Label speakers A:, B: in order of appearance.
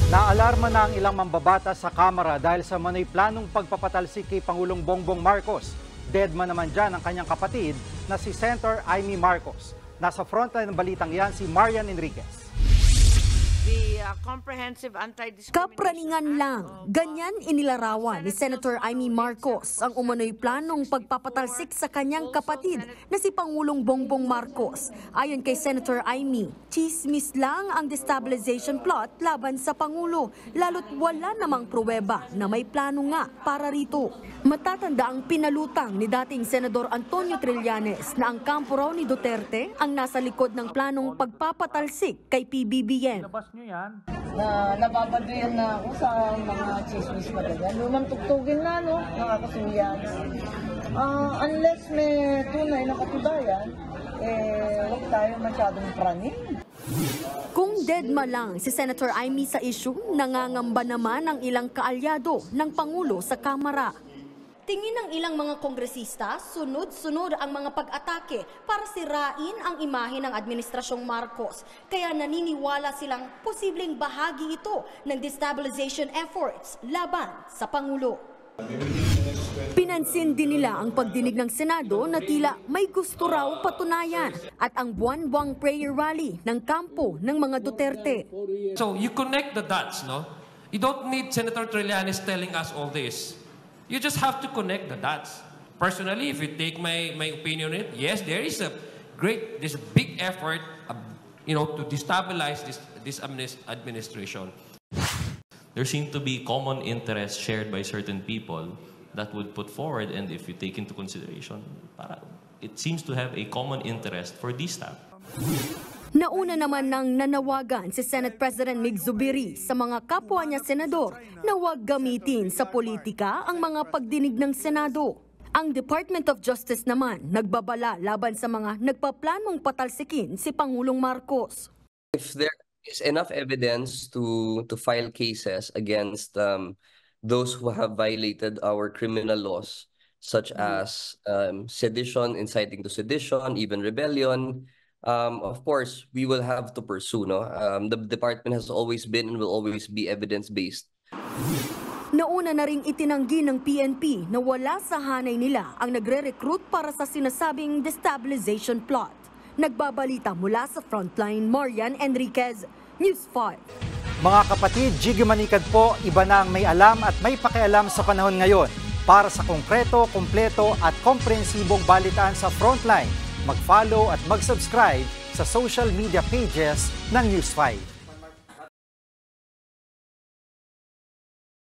A: Naalarma na ang ilang mambabata sa Kamara dahil sa manoy planong pagpapatalsik kay Pangulong Bongbong Marcos. Deadma naman dyan ang kanyang kapatid na si Senator Amy Marcos. Nasa frontline ng balitang yan si Marian Enriquez.
B: Kapraningan lang, ganyan inilarawan ni Senator Amy Marcos ang umano'y planong pagpapatalsik sa kanyang kapatid na si Pangulong Bongbong Marcos. Ayon kay Senator Amy, chismis lang ang destabilization plot laban sa Pangulo, lalo't wala namang pruweba na may plano nga para rito. Matatanda ang pinalutang ni dating Senador Antonio Trillanes na ang kampo raw ni Duterte ang nasa likod ng planong pagpapatalsik kay PBBM.
C: Nababaduyan na ako sa mga chismis pa ganyan. Lumang tugtugin na, no? Nakakasuyan. Unless may tunay na katubayan, huwag tayo masyadong praning.
B: Kung deadma lang si Senator Amy sa issue, nangangamba naman ang ilang kaalyado ng Pangulo sa Kamara. Tingin ng ilang mga kongresista, sunod-sunod ang mga pag-atake para sirain ang imahe ng Administrasyong Marcos. Kaya naniniwala silang posibleng bahagi ito ng destabilization efforts laban sa Pangulo. Pinansin din nila ang pagdinig ng Senado na tila may gusto raw patunayan at ang buwan-buwang prayer rally ng kampo ng mga Duterte.
D: So you connect the dots, no? You don't need Senator Trillanes telling us all this. You just have to connect the dots. Personally, if you take my opinion on it, yes, there's a big effort, to destabilize this administration.
E: There seem to be common interests shared by certain people that would put forward, and if you take into consideration, it seems to have a common interest for this staff.
B: Nauna naman nang nanawagan si Senate President Mig Zubiri sa mga kapwa niya senador na huwag gamitin sa politika ang mga pagdinig ng Senado. Ang Department of Justice naman nagbabala laban sa mga nagpaplanong patalsikin si Pangulong Marcos.
F: If there is enough evidence to file cases against those who have violated our criminal laws, such as sedition, inciting to sedition, even rebellion, of course, we will have to pursue. The department has always been and will always be evidence-based.
B: Nauna na ring itinanggi ng PNP na wala sa hanay nila ang nagre-recruit para sa sinasabing destabilization plot. Nagbabalita mula sa Frontline, Marian Enriquez, News 5.
A: Mga kapatid, Jiggy Manikad po, iba na ang may alam at may pakialam sa panahon ngayon. Para sa konkreto, kumpleto at komprehensibong balitaan sa Frontline, mag-follow at mag-subscribe sa social media pages ng News 5.